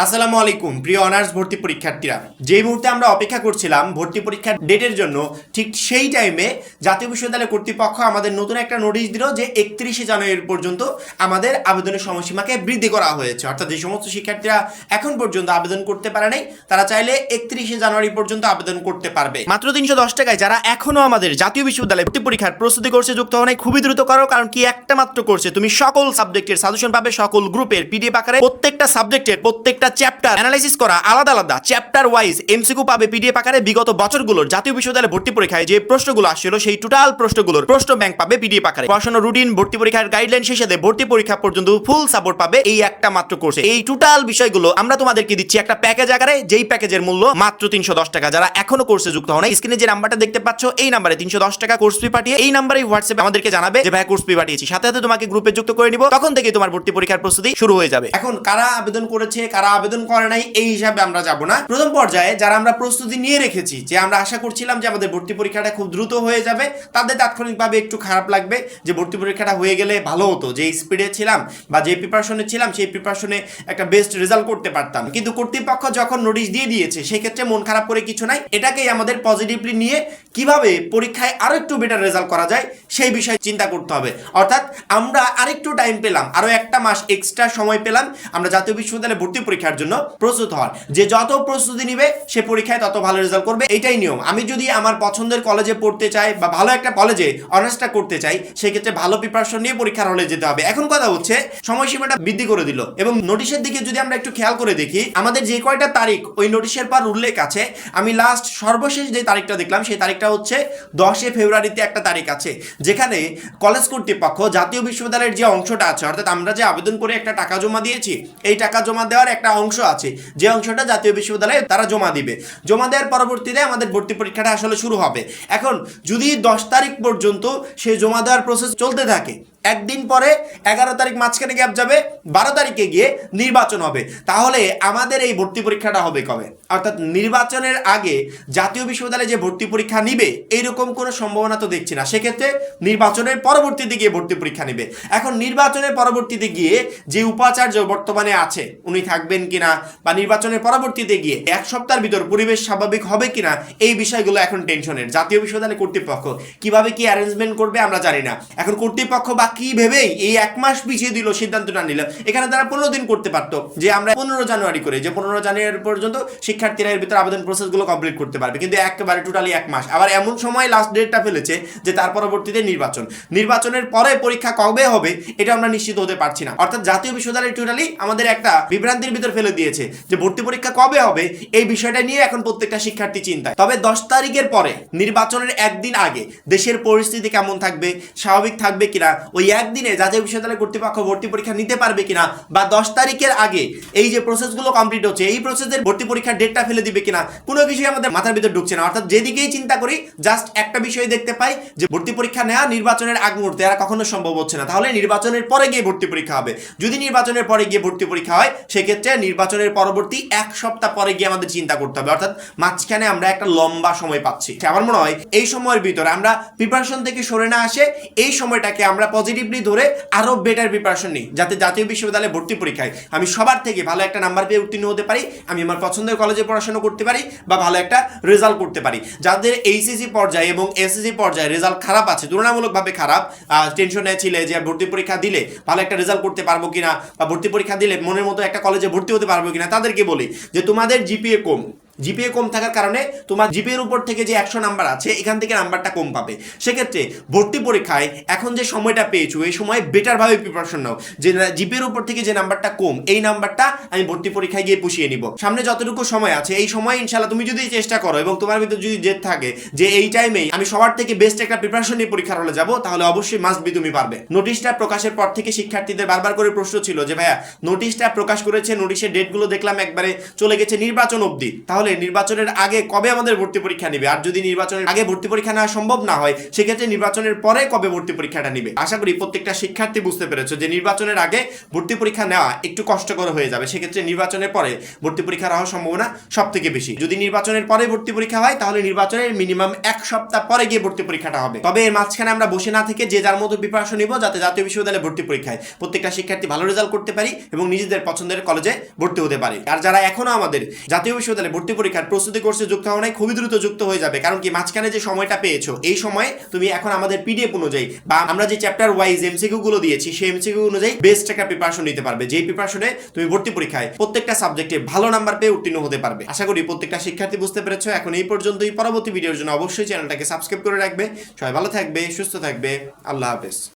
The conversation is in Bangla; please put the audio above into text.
আসসালামু আলাইকুম প্রিয় অনার্স ভর্তি পরীক্ষার্থীরা, যেই মুহূর্তে আমরা অপেক্ষা করছিলাম ভর্তি পরীক্ষার ডেটের জন্য, ঠিক সেই টাইমে জাতীয় বিশ্ববিদ্যালয় কর্তৃপক্ষ আমাদের নতুন একটা নোটিশ দিল যে 31শে জানুয়ারি পর্যন্ত আমাদের আবেদনের সময়সীমাকে বৃদ্ধি করা হয়েছে। অর্থাৎ যে সমস্ত শিক্ষার্থীরা এখন পর্যন্ত আবেদন করতে পারে নাই তারা চাইলে 31শে জানুয়ারি পর্যন্ত আবেদন করতে পারবে। মাত্র 310 টাকায় যারা এখনো আমাদের জাতীয় বিশ্ববিদ্যালয় ভর্তি পরীক্ষার প্রস্তুতি কোর্সে যুক্ত হওয়া নাই, খুবই দ্রুত করো, কারণ কি একটা মাত্র কোর্সে তুমি সকল সাবজেক্টের সাজেশন পাবে, সকল গ্রুপের পিডিএফ আকারে, প্রত্যেকটা সাবজেক্টের প্রত্যেকটা চ্যাপ্টার অ্যানালাইসিস করা আলাদা আলাদা চ্যাপ্টার ওয়াইজ এমসিকিউ পাবে পিডিএফ আকারে। বিগত বছরগুলোর জাতীয় বিশ্ববিদ্যালয় ভর্তি পরীক্ষায় যে প্রশ্নগুলো আসছিল সেই টোটাল প্রশ্নগুলোর প্রশ্ন ব্যাংক পাবে পিডিএফ আকারে। পড়াশোনা রুটিন, ভর্তি পরীক্ষার গাইডলাইন শেষে ভর্তি পরীক্ষা পর্যন্ত ফুল সাপোর্ট পাবে এই একটা মাত্র কোর্সে। এই টোটাল বিষয়গুলো আমরা তোমাদেরকে দিচ্ছি একটা প্যাকেজ আকারে, যেই প্যাকেজের মূল্য মাত্র 310 টাকা। যারা এখনো কোর্সে যুক্ত হও না, স্ক্রিনে যে নাম্বারটা দেখতে পাচ্ছ এই নাম্বারে 310 টাকা কোর্স ফি পাঠিয়ে এই নাম্বারে হোয়াটসঅ্যাপে আমাদেরকে জানাবে যে ভাই কোর্স ফি পাঠিয়েছি, সাথে সাথে তোমাকে গ্রুপে যুক্ত করে নিব, তখন থেকে তোমার ভর্তি পরীক্ষার প্রস্তুতি শুরু হয়ে যাবে। এখন কারা আবেদন করেছে কারা আবেদন করে নাই এই হিসাবে আমরা যাব না। প্রথম পর্যায়ে যারা আমরা প্রস্তুতি নিয়ে রেখেছি, যে আমরা আশা করছিলাম যে আমাদের ভর্তি পরীক্ষাটা খুব দ্রুত হয়ে যাবে, তাদের তাৎক্ষণিকভাবে একটু খারাপ লাগবে যে ভর্তি পরীক্ষাটা হয়ে গেলে ভালো হতো, যে স্পিডে ছিলাম বা যে প্রিপারেশনে ছিলাম সেই প্রিপারেশনে একটা বেস্ট রেজাল্ট করতে পারতাম। কিন্তু কর্তৃপক্ষ যখন নোটিশ দিয়ে দিয়েছে সেক্ষেত্রে মন খারাপ করে কিছু নাই, এটাকেই আমাদের পজিটিভলি নিয়ে কিভাবে পরীক্ষায় আরো একটু বেটার রেজাল্ট করা যায় সেই বিষয়ে চিন্তা করতে হবে। অর্থাৎ আমরা আরেকটু টাইম পেলাম, আরো একটা মাস এক্সট্রা সময় পেলাম আমরা জাতীয় বিশ্ববিদ্যালয়ে ভর্তি পরীক্ষার জন্য প্রস্তুত হওয়ার। যে যত প্রস্তুতি নিবে সে পরীক্ষায় তত ভালো রেজাল্ট করবে, এটাই নিয়ম। আমি যদি আমার পছন্দের কলেজে পড়তে চাই বা ভালো একটা কলেজে অনার্সটা করতে চাই, সেক্ষেত্রে ভালো প্রিপারেশন নিয়ে পরীক্ষার হলে যেতে হবে। এখন কথা হচ্ছে সময়সীমাটা বৃদ্ধি করে দিল, এবং নোটিশের দিকে যদি আমরা একটু খেয়াল করে দেখি, আমাদের যে কয়টা তারিখ ওই নোটিশের পর উল্লেখ আছে, আমি লাস্ট সর্বশেষ যে তারিখটা দেখলাম সেই তারিখটা হচ্ছে 10 ফেব্রুয়ারিতে একটা তারিখ আছে, যেখানে কলেজ কর্তৃপক্ষ জাতীয় বিশ্ববিদ্যালয়ের যে অংশটা আছে, অর্থাৎ আমরা যে আবেদন করে একটা টাকা জমা দিয়েছি, এই টাকা জমা দেওয়ার একটা অংশ আছে, যে অংশটা জাতীয় বিশ্ববিদ্যালয়ে তারা জমা দিবে। জমা দেওয়ার পরবর্তীতে আমাদের ভর্তি পরীক্ষাটা আসলে শুরু হবে। এখন যদি 10 তারিখ পর্যন্ত সেই জমা দেওয়ার প্রসেস চলতে থাকে, একদিন পরে 11 তারিখ মাঝখানে গ্যাপ যাবে, 12 তারিখে গিয়ে নির্বাচন হবে, তাহলে আমাদের এই ভর্তি পরীক্ষাটা হবে কবে? অর্থাৎ নির্বাচনের আগে জাতীয় বিশ্ববিদ্যালয়ে যে ভর্তি পরীক্ষা নিবে এইরকম কোনো সম্ভাবনা তো দেখছি না। সেক্ষেত্রে নির্বাচনের পরবর্তীতে গিয়ে ভর্তি পরীক্ষা নিবে। এখন নির্বাচনের পরবর্তীতে গিয়ে যে উপাচার্য বর্তমানে আছে উনি থাকবেন কিনা, বা নির্বাচনের পরবর্তীতে গিয়ে এক সপ্তাহের ভিতর পরিবেশ স্বাভাবিক হবে কিনা, এই বিষয়গুলো এখন টেনশনের। জাতীয় বিশ্ববিদ্যালয় কর্তৃপক্ষ কিভাবে কি অ্যারেঞ্জমেন্ট করবে আমরা জানি না। এখন কর্তৃপক্ষ বা কি ভেবেই এই এক মাস পিছিয়ে দিল, সিদ্ধান্তটা নিল। এখানে তারা 15 দিন করতে পারতো, যে আমরা 15 জানুয়ারি করে, যে 15 জানুয়ারি পর্যন্ত শিক্ষার্থীরা এর ভিতরে আবেদন প্রসেসগুলো কমপ্লিট করতে পারবে, কিন্তু একেবারে টোটালি এক মাস। আবার এমন সময় লাস্ট ডেটটা ফেলেছে যে তার পরবর্তীতে নির্বাচন, নির্বাচনের পরে পরীক্ষা কবে হবে এটা আমরা নিশ্চিত হতে পারছি না। অর্থাৎ জাতীয় বিশ্ববিদ্যালয় টোটালি আমাদের একটা বিভ্রান্তির ভিতর ফেলে দিয়েছে যে ভর্তি পরীক্ষা কবে হবে এই বিষয়টা নিয়ে এখন প্রত্যেকটা শিক্ষার্থী চিন্তায়। তবে 10 তারিখের পরে নির্বাচনের একদিন আগে দেশের পরিস্থিতি কেমন থাকবে, স্বাভাবিক থাকবে কিনা, ওই একদিনে জাতীয় বিশ্ববিদ্যালয় কর্তৃপক্ষ ভর্তি পরীক্ষা নিতে পারবে কিনা, বা 10 তারিখের আগে এই যে প্রসেসগুলো কমপ্লিট হচ্ছে এই প্রসেসের ভর্তি পরীক্ষার ডেটটা ফেলে দিবে কিনা, কোনো বিষয় আমাদের মাথার ভিতর ঢুকছে না। অর্থাৎ যেদিকেই চিন্তা করি জাস্ট একটা বিষয় দেখতে পাই যে ভর্তি পরীক্ষা নেওয়া নির্বাচনের আগ মুহূর্তে এরা কখনো সম্ভব হচ্ছে না, তাহলে নির্বাচনের পরে গিয়ে ভর্তি পরীক্ষা হবে। যদি নির্বাচনের পরে গিয়ে ভর্তি পরীক্ষা হয় সেক্ষেত্রে নির্বাচনের পরবর্তী এক সপ্তাহ পরে গিয়ে আমাদের চিন্তা করতে হবে। অর্থাৎ মাঝখানে আমরা একটা লম্বা সময় পাচ্ছি। আমার মনে হয় এই সময়ের ভিতরে আমরা প্রিপারেশন থেকে সরে না আসে এই সময়টাকে আমরা পজিটিভলি ধরে আরো বেটার প্রিপারেশন নিই, যাতে জাতীয় বিশ্ববিদ্যালয়ে ভর্তি পরীক্ষায় আমি সবার থেকে ভালো একটা নাম্বার পেয়ে উত্তীর্ণ হতে পারি, আমি আমার পছন্দের কলেজে পড়াশোনা করতে পারি, বা ভালো একটা রেজাল্ট করতে পারি। যাদের এইচএসসি পর্যায়ে এবং এসএসসি পর্যায়ে রেজাল্ট খারাপ আছে, তুলনামূলকভাবে খারাপ, টেনশনে ছিলে যে ভর্তি পরীক্ষা দিলে ভালো একটা রেজাল্ট করতে পারবো কিনা, বা ভর্তি পরীক্ষা দিলে মনের মতো একটা কলেজে ভর্তি হতে পারবো কিনা, তাদেরকে বলি যে তোমাদের জিপিএ কম থাকার কারণে তোমার জিপিএর উপর থেকে যে 100 নাম্বার আছে এখান থেকে নাম্বারটা কম পাবে। সেক্ষেত্রে ভর্তি পরীক্ষায় এখন যে সময়টা পেয়েছো এই সময় বেটারভাবে প্রিপারেশন নাও, যে জিপিএর উপর থেকে যে নাম্বারটা কম এই নাম্বারটা আমি ভর্তি পরীক্ষায় গিয়ে পুষিয়ে নিব। সামনে যতটুকু সময় আছে এই সময় ইনশাল্লাহ তুমি যদি চেষ্টা করো এবং তোমার ভিতরে যদি জেদ থাকে যে এই টাইমেই আমি সবার থেকে বেস্ট একটা প্রিপারেশন নিয়ে পরীক্ষার হলে যাবো, তাহলে অবশ্যই মাস্ট বি তুমি পারবে। নোটিশটা প্রকাশের পর থেকে শিক্ষার্থীদের বারবার করে প্রশ্ন ছিল যে ভাইয়া নোটিশটা প্রকাশ করেছে, নোটিশের ডেটগুলো দেখলাম একবারে চলে গেছে নির্বাচন অবধি, তাহলে তাহলে নির্বাচনের আগে কবে আমাদের ভর্তি পরীক্ষা নিবে, আর যদি নির্বাচনের আগে ভর্তি পরীক্ষা নেওয়া সম্ভব না হয় সেক্ষেত্রে নির্বাচনের পরে কবে ভর্তি পরীক্ষাটা নিবে। আশা করি প্রত্যেকটা শিক্ষার্থী বুঝতে পেরেছো যে নির্বাচনের আগে ভর্তি পরীক্ষা নেওয়া একটু কষ্টকর হয়ে যাবে, সেক্ষেত্রে নির্বাচনের পরে ভর্তি পরীক্ষা হওয়ার সম্ভাবনা সব থেকে বেশি। যদি নির্বাচনের পরে ভর্তি পরীক্ষা হয় তাহলে নির্বাচনের মিনিমাম 1 সপ্তাহ পরে গিয়ে ভর্তি পরীক্ষাটা হবে। তবে এর মাঝখানে আমরা বসে না থেকে যে যার মতো প্রিপারেশন নিব যাতে জাতীয় বিশ্ববিদ্যালয়ে ভর্তি পরীক্ষায় প্রত্যেকটা শিক্ষার্থী ভালো রেজাল্ট করতে পারি এবং নিজেদের পছন্দের কলেজে ভর্তি হতে পারি। আর যারা এখনো আমাদের জাতীয় বিশ্ববিদ্যালয়ে ভর্তি পরীক্ষার প্রস্তুতি কোর্সে যুক্ত হওয়া নাই, খুবই দ্রুত যুক্ত হয়ে যাবে। কারণ কি মাঝখানে যে সময়টা পেয়েছো এই সময়ে তুমি এখন আমাদের পিডিএফ অনুযায়ী বা আমরা যে চ্যাপ্টার ওয়াইজ এমসিকিউ গুলো দিয়েছি সেই এমসিকিউ অনুযায়ী বেস্ট একটা প্রিপারেশন নিতে পারবে, যেই প্রিপারেশনে তুমি ভর্তি পরীক্ষায় প্রত্যেকটা সাবজেক্টে ভালো নাম্বার পেয়ে উত্তীর্ণ হতে পারবে। আশা করি প্রত্যেকটা শিক্ষার্থী বুঝতে পেরেছো। এখন এই পর্যন্তই। পরবর্তী ভিডিওর জন্য অবশ্যই চ্যানেলটাকে সাবস্ক্রাইব করে রাখবে। সবাই ভালো থাকবে, সুস্থ থাকবে। আল্লাহ হাফেজ।